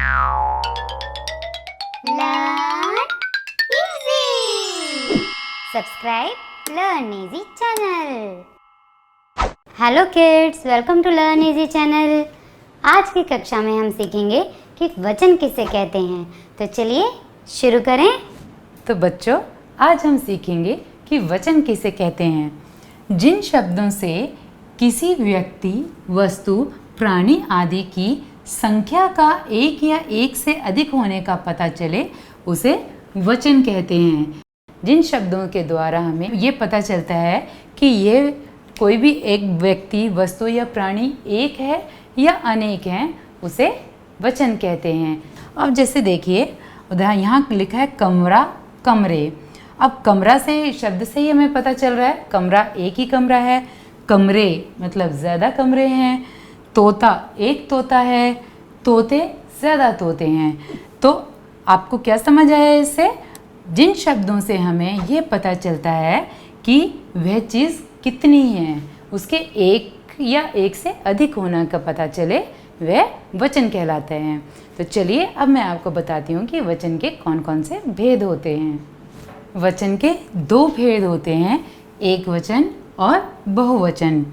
Learn easy. Subscribe Learn Easy channel. Hello kids, welcome to learn easy channel. आज की कक्षा में हम सीखेंगे कि वचन किसे कहते हैं। तो चलिए शुरू करें। तो बच्चों, आज हम सीखेंगे कि वचन किसे कहते हैं। जिन शब्दों से किसी व्यक्ति, वस्तु, प्राणी आदि की संख्या का एक या एक से अधिक होने का पता चले, उसे वचन कहते हैं। जिन शब्दों के द्वारा हमें ये पता चलता है कि ये कोई भी एक व्यक्ति, वस्तु या प्राणी एक है या अनेक हैं, उसे वचन कहते हैं। अब जैसे देखिए, उदाहरण यहाँ लिखा है कमरा, कमरे। अब कमरा से शब्द से ही हमें पता चल रहा है कमरा एक ही कमरा है, कमरे मतलब ज़्यादा कमरे हैं, तोता एक तोता है, तोते ज़्यादा तोते हैं। तो आपको क्या समझ आया इससे? जिन शब्दों से हमें ये पता चलता है कि वह चीज़ कितनी है, उसके एक या एक से अधिक होने का पता चले, वह वचन कहलाते हैं। तो चलिए अब मैं आपको बताती हूँ कि वचन के कौन कौन से भेद होते हैं। वचन के दो भेद होते हैं, एक वचन और बहुवचन।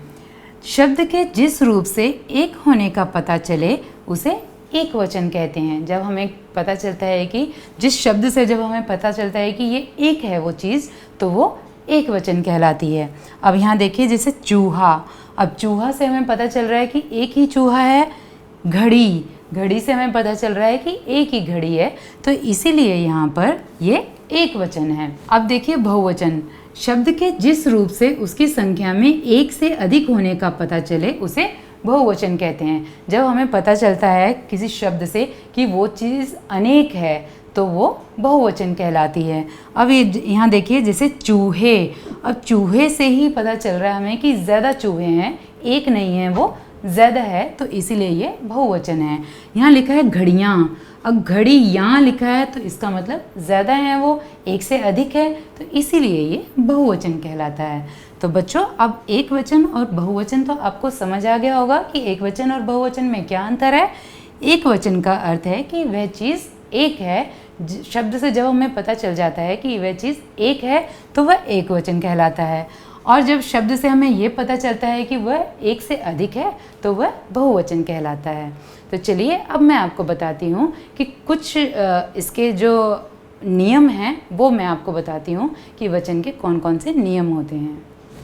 शब्द के जिस रूप से एक होने का पता चले, उसे एक वचन कहते हैं। जब हमें पता चलता है कि जिस शब्द से जब हमें पता चलता है कि ये एक है वो चीज़, तो वो एक वचन कहलाती है। अब यहाँ देखिए, जैसे चूहा। अब चूहा से हमें पता चल रहा है कि एक ही चूहा है। घड़ी, घड़ी से हमें पता चल रहा है कि एक ही घड़ी है, तो इसीलिए यहाँ पर ये एक वचन है। अब देखिए बहुवचन। शब्द के जिस रूप से उसकी संख्या में एक से अधिक होने का पता चले, उसे बहुवचन कहते हैं। जब हमें पता चलता है किसी शब्द से कि वो चीज़ अनेक है, तो वो बहुवचन कहलाती है। अब ये यहाँ देखिए, जैसे चूहे। अब चूहे से ही पता चल रहा है हमें कि ज़्यादा चूहे हैं, एक नहीं है, वो ज़्यादा है, तो इसीलिए ये बहुवचन है। यहाँ लिखा है घड़ियाँ। अब घड़ी यहाँ लिखा है, तो इसका मतलब ज़्यादा है, वो एक से अधिक है, तो इसीलिए ये बहुवचन कहलाता है। तो बच्चों, अब एक वचन और बहुवचन तो आपको समझ आ गया होगा कि एक वचन और बहुवचन में क्या अंतर है। एक वचन का अर्थ है कि वह चीज़ एक है। शब्द से जब हमें पता चल जाता है कि वह चीज़ एक है, तो वह एक वचन कहलाता है। और जब शब्द से हमें ये पता चलता है कि वह एक से अधिक है, तो वह बहुवचन कहलाता है। तो चलिए अब मैं आपको बताती हूँ कि कुछ इसके जो नियम हैं, वो मैं आपको बताती हूँ कि वचन के कौन कौन से नियम होते हैं।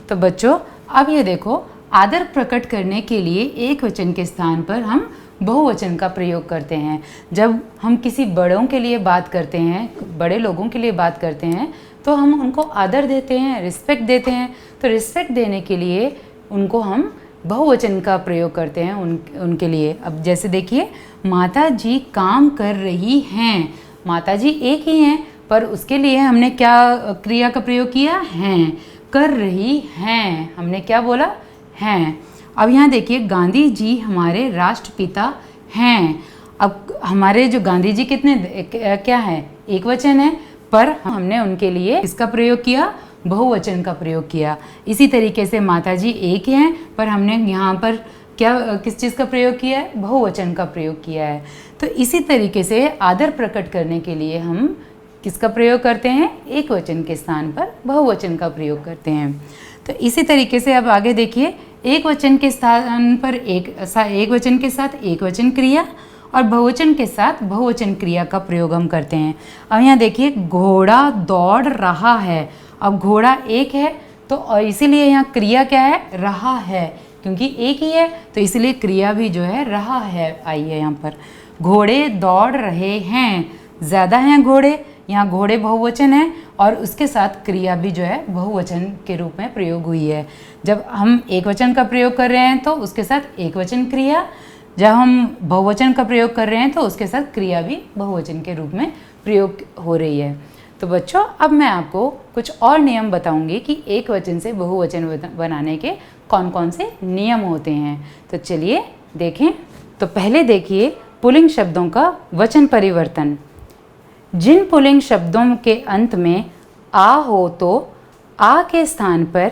तो बच्चों, अब ये देखो, आदर प्रकट करने के लिए एक वचन के स्थान पर हम बहुवचन का प्रयोग करते हैं। जब हम किसी बड़ों के लिए बात करते हैं, बड़े लोगों के लिए बात करते हैं, तो हम उनको आदर देते हैं, रिस्पेक्ट देते हैं। तो रिस्पेक्ट देने के लिए उनको हम बहुवचन का प्रयोग करते हैं उनके लिए। अब जैसे देखिए, माता जी काम कर रही हैं। माता जी एक ही हैं, पर उसके लिए हमने क्या क्रिया का प्रयोग किया? हैं। कर रही हैं, हमने क्या बोला? हैं। अब यहाँ देखिए, गांधी जी हमारे राष्ट्रपिता हैं। अब हमारे जो गांधी जी कितने क्या है? एक वचन है, पर हमने उनके लिए किसका प्रयोग किया? बहुवचन का प्रयोग किया। इसी तरीके से माता जी एक हैं, पर हमने यहाँ पर क्या किस चीज़ का प्रयोग किया है? बहुवचन का प्रयोग किया है। तो इसी तरीके से आदर प्रकट करने के लिए हम किसका प्रयोग करते हैं? एक वचन के स्थान पर बहुवचन का प्रयोग करते हैं। तो इसी तरीके से अब आगे देखिए, एक वचन के स्थान पर एक वचन के साथ एक वचन क्रिया और बहुवचन के साथ बहुवचन क्रिया का प्रयोग हम करते हैं। अब यहाँ देखिए, घोड़ा दौड़ रहा है। अब घोड़ा एक है, तो और इसीलिए यहाँ क्रिया क्या है? रहा है, क्योंकि एक ही है, तो इसीलिए क्रिया भी जो है रहा है आई है यहाँ पर। घोड़े दौड़ रहे हैं, ज़्यादा हैं घोड़े, यहाँ घोड़े बहुवचन है और उसके साथ क्रिया भी जो है बहुवचन के रूप में प्रयोग हुई है। जब हम एक वचन का प्रयोग कर रहे हैं, तो उसके साथ एक वचन क्रिया। जब हम बहुवचन का प्रयोग कर रहे हैं, तो उसके साथ क्रिया भी बहुवचन के रूप में प्रयोग हो रही है। तो बच्चों, अब मैं आपको कुछ और नियम बताऊंगी कि एक वचन से बहुवचन बनाने के कौन कौन से नियम होते हैं। तो चलिए देखें। तो पहले देखिए, पुल्लिंग शब्दों का वचन परिवर्तन। जिन पुल्लिंग शब्दों के अंत में आ हो, तो आ के स्थान पर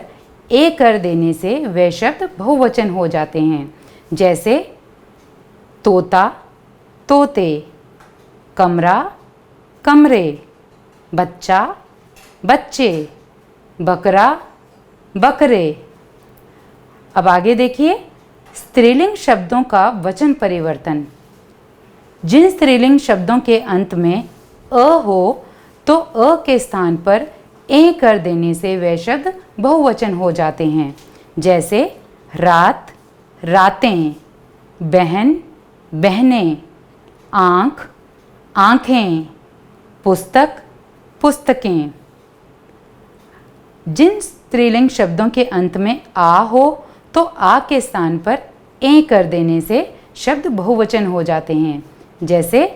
ए कर देने से वे शब्द बहुवचन हो जाते हैं। जैसे तोता, तोते, कमरा, कमरे, बच्चा, बच्चे, बकरा, बकरे। अब आगे देखिए स्त्रीलिंग शब्दों का वचन परिवर्तन। जिन स्त्रीलिंग शब्दों के अंत में अ हो तो अ के स्थान पर ए कर देने से वे शब्द बहुवचन हो जाते हैं। जैसे रात, रातें, बहन, बहनें, आँख, आँखें, पुस्तक, पुस्तकें। जिन स्त्रीलिंग शब्दों के अंत में आ हो तो आ के स्थान पर ए कर देने से शब्द बहुवचन हो जाते हैं। जैसे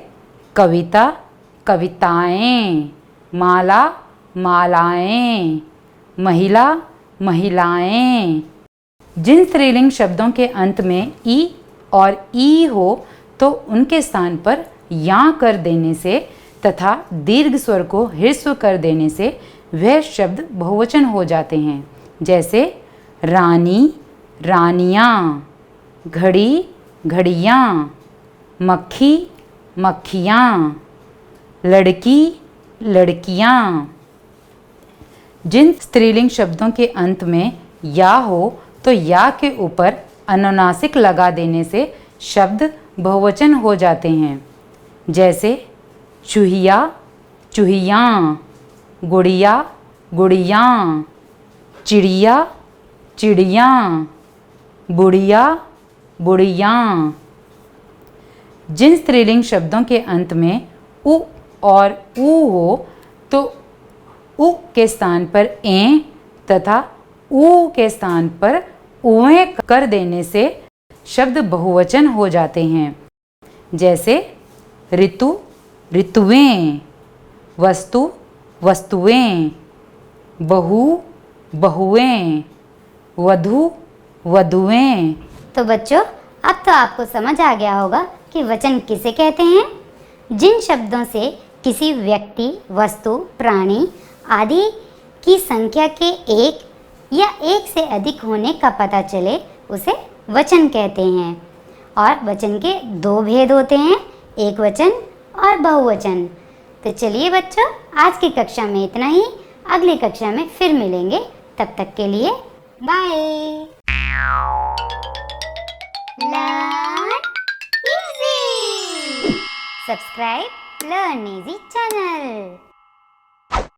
कविता, कविताएं, माला, मालाएं, महिला, महिलाएं। जिन स्त्रीलिंग शब्दों के अंत में ई और ई हो तो उनके स्थान पर या कर देने से तथा दीर्घ स्वर को ह्रस्व कर देने से वह शब्द बहुवचन हो जाते हैं। जैसे रानी, रानियाँ, घड़ी, घड़ियाँ, मक्खी, मक्खियाँ, लड़की, लड़कियाँ। जिन स्त्रीलिंग शब्दों के अंत में या हो तो या के ऊपर अनुनासिक लगा देने से शब्द बहुवचन हो जाते हैं। जैसे चूहिया, चूहियाँ, गुड़िया, गुड़ियाँ, चिड़िया, चिड़ियाँ, बुढ़िया, बुढ़ियाँ। जिन स्त्रीलिंग शब्दों के अंत में उ और ऊ हो तो उ के स्थान पर ए तथा ऊ के स्थान पर उए कर देने से शब्द बहुवचन हो जाते हैं। जैसे ऋतु, ऋतुएं, वस्तु, वस्तुएं, बहू, बहुएं, वधू, वधुएं। तो बच्चों अब तो आपको समझ आ गया होगा कि वचन किसे कहते हैं। जिन शब्दों से किसी व्यक्ति, वस्तु, प्राणी आदि की संख्या के एक या एक से अधिक होने का पता चले उसे वचन कहते हैं। और वचन के दो भेद होते हैं, एक वचन और बहुवचन। तो चलिए बच्चों आज की कक्षा में इतना ही। अगली कक्षा में फिर मिलेंगे, तब तक के लिए bye. Learn easy. Subscribe learn easy channel.